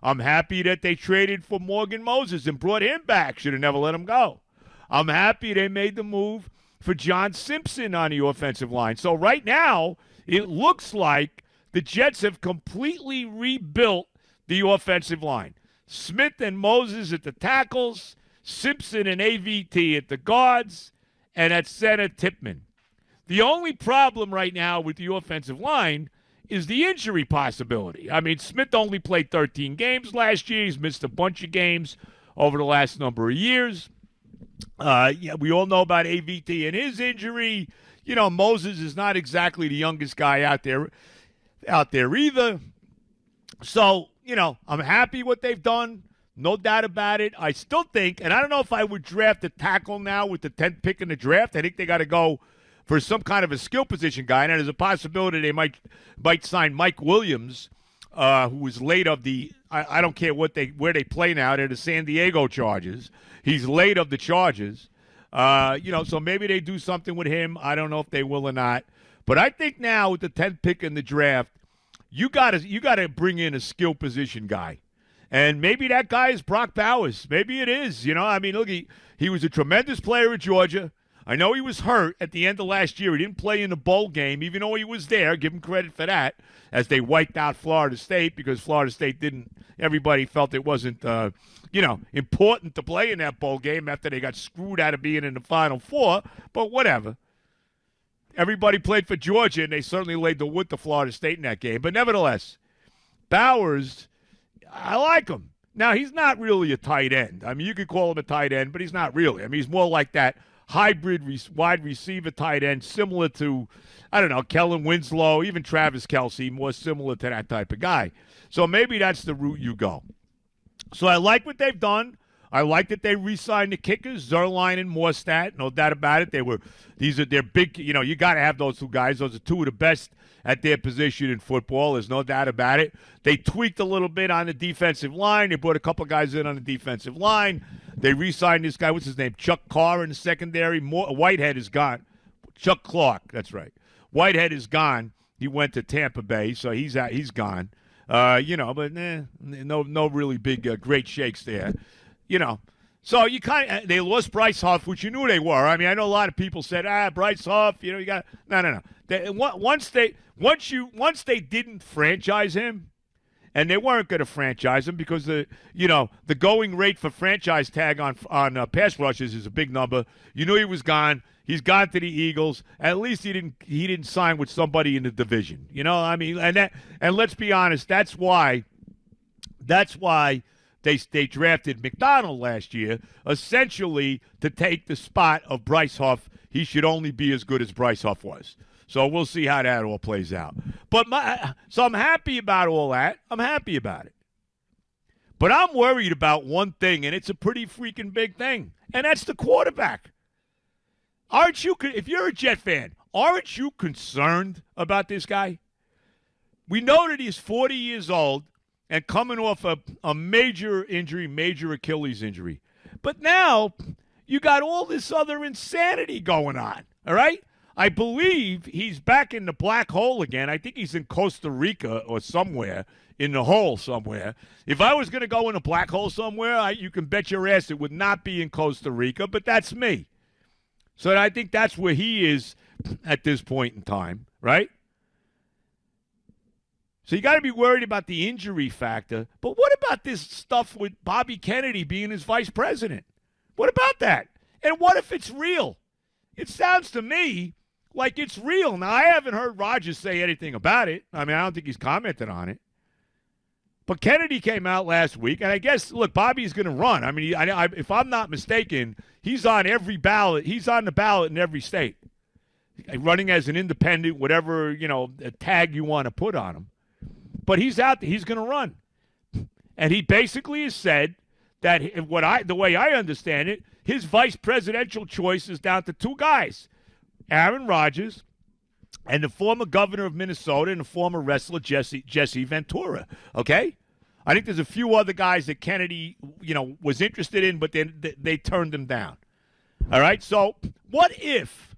I'm happy that they traded for Morgan Moses and brought him back. Should have never let him go. I'm happy they made the move for John Simpson on the offensive line. So right now, it looks like the Jets have completely rebuilt the offensive line. Smith and Moses at the tackles, Simpson and AVT at the guards, and at center, Tippmann. The only problem right now with the offensive line is the injury possibility. I mean, Smith only played 13 games last year. He's missed a bunch of games over the last number of years. Yeah, we all know about AVT and his injury. You know, Moses is not exactly the youngest guy out there either. So, you know, I'm happy what they've done. No doubt about it. I still think, and I don't know if I would draft a tackle now with the 10th pick in the draft. I think they got to go for some kind of a skill position guy, and there's a possibility they might sign Mike Williams, who was late of the I don't care where they play now. They're the San Diego Chargers. He's late of the Chargers. You know, so maybe they do something with him. I don't know if they will or not. But I think now with the 10th pick in the draft, you gotta bring in a skill position guy. And maybe that guy is Brock Bowers. Maybe it is. You know, I mean, look, he was a tremendous player at Georgia. I know he was hurt at the end of last year. He didn't play in the bowl game, even though he was there. Give him credit for that, as they wiped out Florida State because Florida State didn't – everybody felt it wasn't, important to play in that bowl game after they got screwed out of being in the Final Four. But whatever. Everybody played for Georgia, and they certainly laid the wood to Florida State in that game. But nevertheless, Bowers, I like him. Now, he's not really a tight end. I mean, you could call him a tight end, but he's not really. I mean, he's more like that hybrid wide receiver tight end, similar to, I don't know, Kellen Winslow, even Travis Kelce, more similar to that type of guy. So maybe that's the route you go. So I like what they've done. I like that they re-signed the kickers, Zerline and Morstadt. No doubt about it. They're big, you know, you got to have those two guys. Those are two of the best at their position in football. There's no doubt about it. They tweaked a little bit on the defensive line. They brought a couple guys in on the defensive line. They re-signed this guy, what's his name? Chuck Carr in the secondary. Whitehead is gone. Chuck Clark, that's right. Whitehead is gone. He went to Tampa Bay, so he's gone. But no really big, great shakes there. You know, so they lost Bryce Huff, which you knew they were. I mean, I know a lot of people said, Bryce Huff, you know, you got no. Once they didn't franchise him, and they weren't going to franchise him because the going rate for franchise tag on pass rushes is a big number. You knew he was gone. He's gone to the Eagles. At least he didn't sign with somebody in the division. You know, I mean, and let's be honest, that's why they drafted McDonald last year, essentially to take the spot of Bryce Huff. He should only be as good as Bryce Huff was. So we'll see how that all plays out. So I'm happy about all that. I'm happy about it. But I'm worried about one thing, and it's a pretty freaking big thing, and that's the quarterback. Aren't you, if you're a Jet fan, aren't you concerned about this guy? We know that he's 40 years old and coming off a major injury, major Achilles injury. But now you got all this other insanity going on, all right? I believe he's back in the black hole again. I think he's in Costa Rica or somewhere, in the hole somewhere. If I was going to go in a black hole somewhere, you can bet your ass it would not be in Costa Rica, but that's me. So I think that's where he is at this point in time, right? So you got to be worried about the injury factor. But what about this stuff with Bobby Kennedy being his vice president? What about that? And what if it's real? It sounds to me like it's real. Now, I haven't heard Rodgers say anything about it. I mean, I don't think he's commented on it. But Kennedy came out last week, and I guess, look, Bobby's going to run. I mean, if I'm not mistaken, he's on every ballot. He's on the ballot in every state, running as an independent, whatever, tag you want to put on him. But he's out there. He's going to run. And he basically has said that the way I understand it, his vice presidential choice is down to two guys, Aaron Rodgers and the former governor of Minnesota and the former wrestler Jesse Ventura. Okay? I think there's a few other guys that Kennedy, was interested in, but then they turned him down. All right? So what if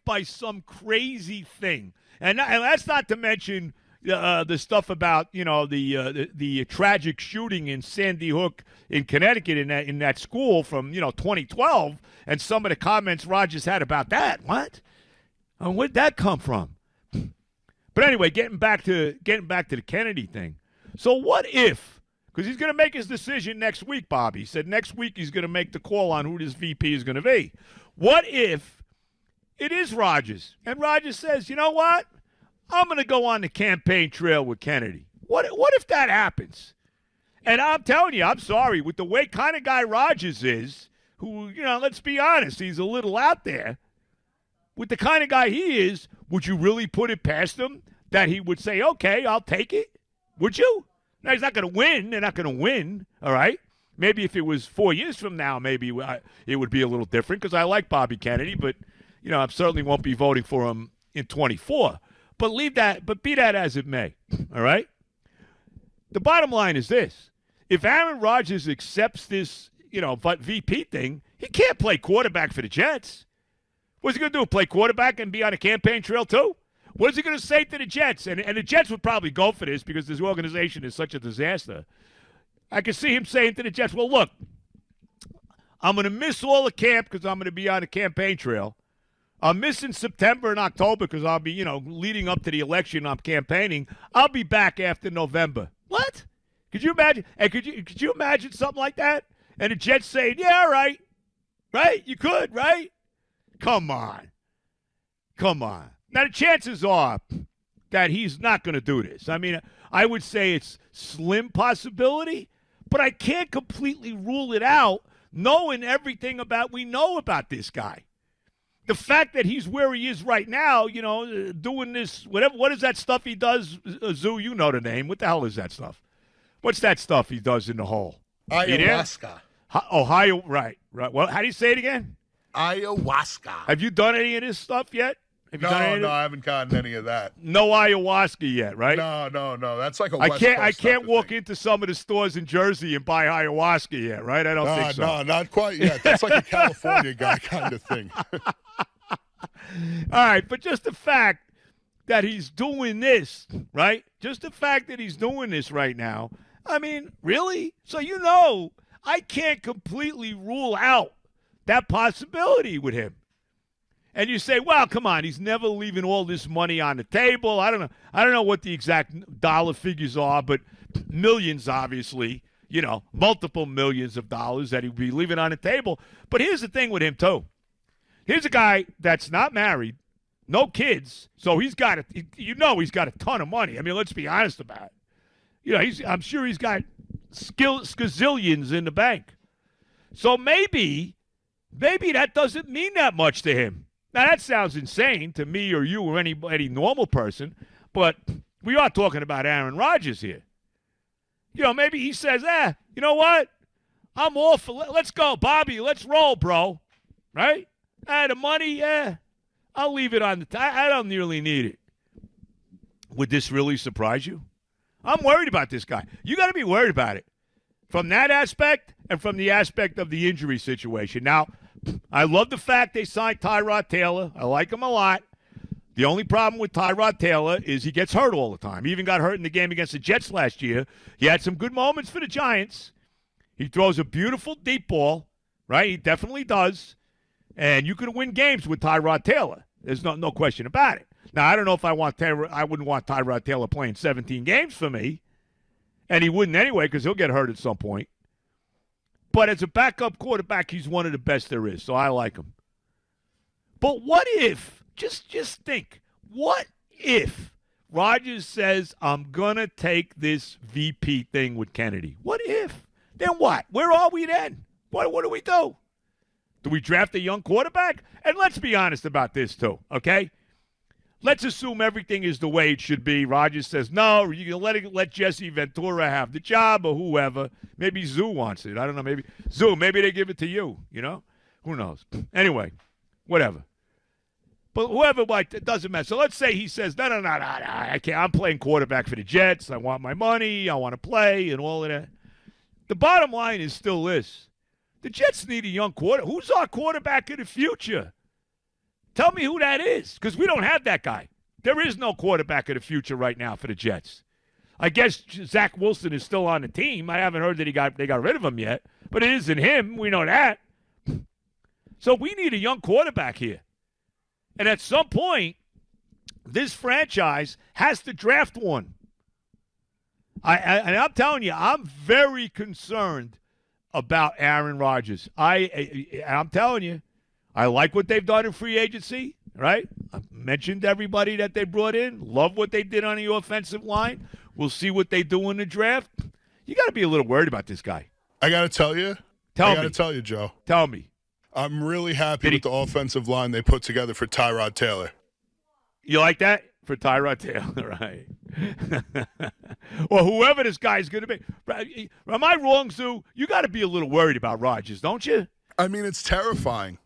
by some crazy thing, and that's not to mention the stuff about the tragic shooting in Sandy Hook in Connecticut in that school from 2012, and some of the comments Rodgers had about that. What? Where'd that come from? But anyway, getting back to the Kennedy thing. So what if? Because he's going to make his decision next week, Bobby. He said next week he's going to make the call on who this VP is going to be. What if it is Rodgers? And Rodgers says, you know what? I'm going to go on the campaign trail with Kennedy. What if that happens? And I'm telling you, I'm sorry, with the way kind of guy Rodgers is, who, let's be honest, he's a little out there. With the kind of guy he is, would you really put it past him that he would say, okay, I'll take it? Would you? Now, he's not going to win. They're not going to win, all right? Maybe if it was 4 years from now, maybe it would be a little different because I like Bobby Kennedy, but, I certainly won't be voting for him in 24. But be that as it may, all right? The bottom line is this. If Aaron Rodgers accepts this, VP thing, he can't play quarterback for the Jets. What's he going to do, play quarterback and be on a campaign trail too? What is he going to say to the Jets? And the Jets would probably go for this because this organization is such a disaster. I can see him saying to the Jets, well, look, I'm going to miss all the camp because I'm going to be on a campaign trail. I'm missing September and October because I'll be, leading up to the election, I'm campaigning. I'll be back after November. What? Could you imagine? And could you imagine something like that? And the Jets saying, yeah, all right. Right? You could, right? Come on. Now, the chances are that he's not going to do this. I mean, I would say it's slim possibility, but I can't completely rule it out knowing everything we know about this guy. The fact that he's where he is right now, doing this, whatever, what is that stuff he does, Zoo? You know the name. What the hell is that stuff? What's that stuff he does in the hole? Ayahuasca. Ohio, right. Well, how do you say it again? Ayahuasca. Have you done any of this stuff yet? No, I haven't gotten any of that. No ayahuasca yet, right? No. That's like a I West Coast I can't walk thing. into some of the stores in Jersey and buy ayahuasca yet, right? I don't think so. No, not quite yet. That's like a California guy kind of thing. All right, but just the fact that he's doing this, right? Just the fact that he's doing this right now, I mean, really? So I can't completely rule out that possibility with him. And you say, well, come on, he's never leaving all this money on the table. I don't know what the exact dollar figures are, but millions, obviously, multiple millions of dollars that he'd be leaving on the table. But here's the thing with him, too. Here's a guy that's not married, no kids, so he's got he's got a ton of money. I mean, let's be honest about it. I'm sure he's got skazillions in the bank. So maybe that doesn't mean that much to him. Now, that sounds insane to me or you or any normal person, but we are talking about Aaron Rodgers here. Maybe he says, you know what? I'm all for let's go, Bobby. Let's roll, bro. Right? The money, I'll leave it on I don't nearly need it. Would this really surprise you? I'm worried about this guy. You got to be worried about it from that aspect and from the aspect of the injury situation. Now, I love the fact they signed Tyrod Taylor. I like him a lot. The only problem with Tyrod Taylor is he gets hurt all the time. He even got hurt in the game against the Jets last year. He had some good moments for the Giants. He throws a beautiful deep ball, right? He definitely does. And you can win games with Tyrod Taylor. There's no question about it. Now, I don't know if I wouldn't want Tyrod Taylor playing 17 games for me. And he wouldn't anyway because he'll get hurt at some point. But as a backup quarterback, he's one of the best there is, so I like him. But what if, just think, what if Rodgers says, I'm going to take this VP thing with Kennedy? What if? Then what? Where are we then? What do we do? Do we draft a young quarterback? And let's be honest about this too, okay? Let's assume everything is the way it should be. Rodgers says, no, you can let Jesse Ventura have the job or whoever. Maybe Zoo wants it. I don't know. Maybe Zoo, maybe they give it to you, Who knows? Anyway, whatever. But whoever, it doesn't matter. So let's say he says, no, I can't. I'm playing quarterback for the Jets. I want my money. I want to play and all of that. The bottom line is still this. The Jets need a young quarterback. Who's our quarterback of the future? Tell me who that is, because we don't have that guy. There is no quarterback of the future right now for the Jets. I guess Zach Wilson is still on the team. I haven't heard that they got rid of him yet, but it isn't him. We know that. So we need a young quarterback here. And at some point, this franchise has to draft one. And I'm telling you, I'm very concerned about Aaron Rodgers. I'm telling you, I like what they've done in free agency, right? I mentioned everybody that they brought in. Love what they did on the offensive line. We'll see what they do in the draft. You got to be a little worried about this guy. I got to tell you. I got to tell you, Joe. Tell me. I'm really happy with the offensive line they put together for Tyrod Taylor. You like that? For Tyrod Taylor, right? Or whoever this guy's going to be. Am I wrong, Sue? You got to be a little worried about Rodgers, don't you? I mean, it's terrifying.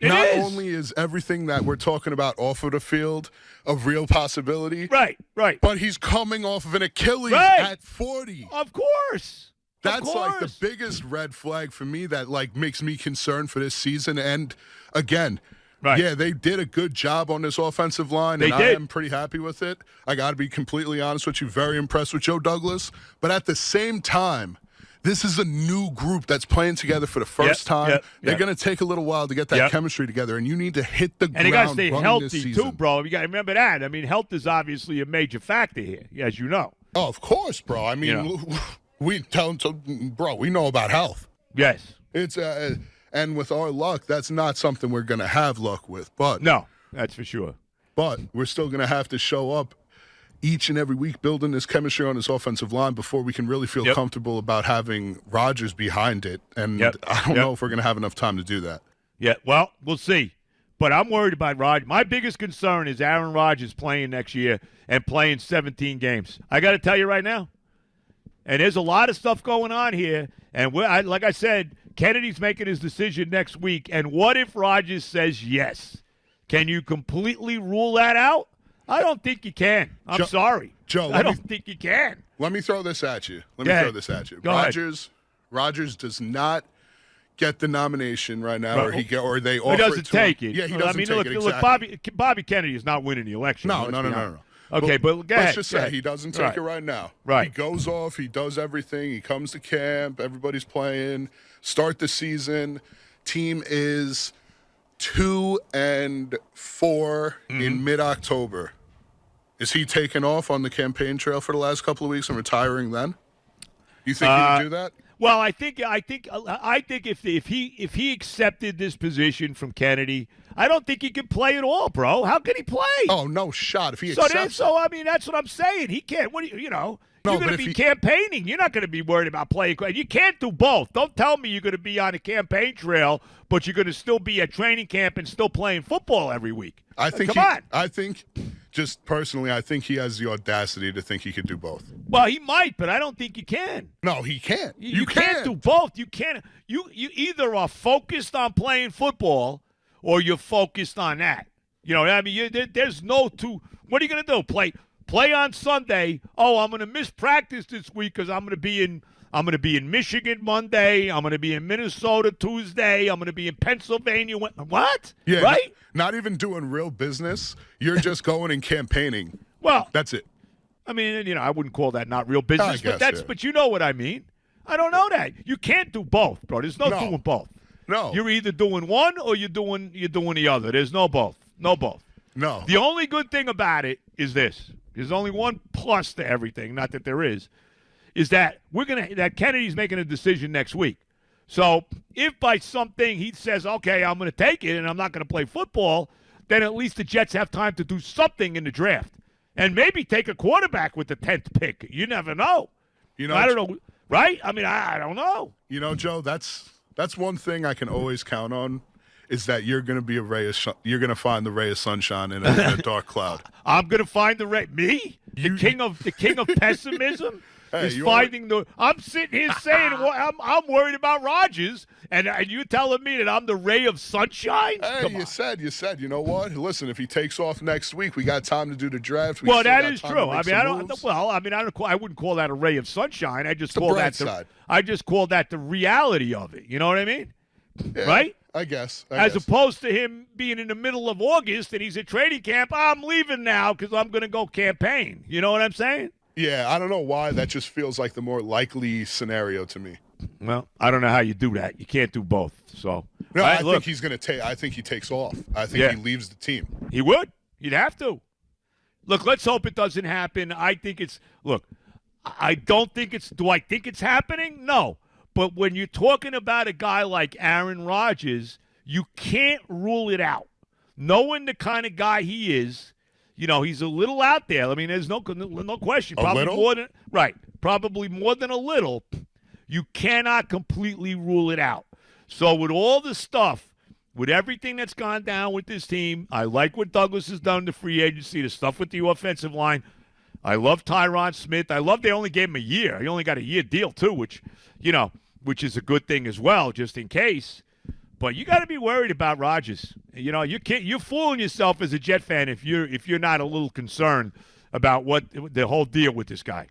Not only is everything that we're talking about off of the field a real possibility. Right. But he's coming off of an Achilles at 40. Of course. That's like the biggest red flag for me that like makes me concerned for this season. And again, yeah, they did a good job on this offensive line, and I am pretty happy with it. I got to be completely honest with you, very impressed with Joe Douglas. But at the same time, this is a new group that's playing together for the first time. They're going to take a little while to get that chemistry together, and you need to hit the ground running this season. And they got to stay healthy, too, bro. You got to remember that. I mean, health is obviously a major factor here, as you know. Oh, of course, bro. I mean, we know about health. Yes. It's and with our luck, that's not something we're going to have luck with. But no, that's for sure. But we're still going to have to show up each and every week building this chemistry on this offensive line before we can really feel comfortable about having Rodgers behind it. And I don't know if we're going to have enough time to do that. Yeah, well, we'll see. But I'm worried about Rodgers. My biggest concern is Aaron Rodgers playing next year and playing 17 games. I got to tell you right now. And there's a lot of stuff going on here. And like I said, Kennedy's making his decision next week. And what if Rodgers says yes? Can you completely rule that out? I don't think you can. I'm sorry. Joe, I don't think you can. Let me throw this at you. Rodgers does not get the nomination right now, or they offer it to him. He doesn't take it. Yeah, he doesn't take it. Exactly. Look, Bobby Kennedy is not winning the election. No. Okay, but go ahead. Let's just say he doesn't take it right now. Right. He goes off. He does everything. He comes to camp. Everybody's playing. Start the season. Team is 2-4 in mid-October. Is he taking off on the campaign trail for the last couple of weeks and retiring then? You think he would do that? Well, I think if he accepted this position from Kennedy, I don't think he could play at all, bro. How can he play? Oh, no shot. If he accepts. So I mean, that's what I'm saying. He can't. What do you know? No, you're going to be campaigning. You're not going to be worried about playing. You can't do both. Don't tell me you're going to be on a campaign trail, but you're going to still be at training camp and still playing football every week. I think just personally, I think he has the audacity to think he could do both. Well, he might, but I don't think you can. No, he can't. You can't do both. You can't. You either are focused on playing football or you're focused on that. You know what I mean? There's no two. What are you going to do? Play on Sunday. Oh, I'm going to miss practice this week because I'm going to be in Michigan Monday. I'm going to be in Minnesota Tuesday. I'm going to be in Pennsylvania. What? Yeah, right? Not even doing real business. You're just going and campaigning. Well, that's it. I mean, I wouldn't call that not real business, but you know what I mean. I don't know that. You can't do both, bro. There's no doing both. No. You're either doing one or you're doing the other. There's no both. No both. No. The only good thing about it is this. There's only one plus to everything, not that there is that that Kennedy's making a decision next week. So if by something he says, okay, I'm going to take it and I'm not going to play football, then at least the Jets have time to do something in the draft and maybe take a quarterback with the 10th pick. You never know. I don't know, right? I mean, I don't know. Joe, that's one thing I can always count on. Is that you're going to be you're going to find the ray of sunshine in a dark cloud. I'm going to find the ray. Me, the king of pessimism, is finding I'm sitting here saying I'm worried about Rodgers, and you telling me that I'm the ray of sunshine? Hey, you said. You know what? Listen, if he takes off next week, we got time to do the draft. Well, that is true. I mean, I wouldn't call that a ray of sunshine. I just call that the reality of it. You know what I mean? Yeah. Right? I guess. As opposed to him being in the middle of August and he's at training camp, I'm leaving now because I'm going to go campaign. You know what I'm saying? Yeah, I don't know why. That just feels like the more likely scenario to me. Well, I don't know how you do that. You can't do both. So no, I think he's going to take. I think he takes off. I think he leaves the team. He would. You'd have to. Look, let's hope it doesn't happen. I think it's – look, I don't think it's – do I think it's happening? No. But when you're talking about a guy like Aaron Rodgers, you can't rule it out. Knowing the kind of guy he is, he's a little out there. I mean, there's no question. Probably more than probably more than a little. You cannot completely rule it out. So with all the stuff, with everything that's gone down with this team, I like what Douglas has done to free agency, the stuff with the offensive line. I love Tyron Smith. I love they only gave him a year. He only got a year deal too, which is a good thing as well, just in case. But you got to be worried about Rodgers. You're fooling yourself as a Jet fan if you're not a little concerned about what the whole deal with this guy.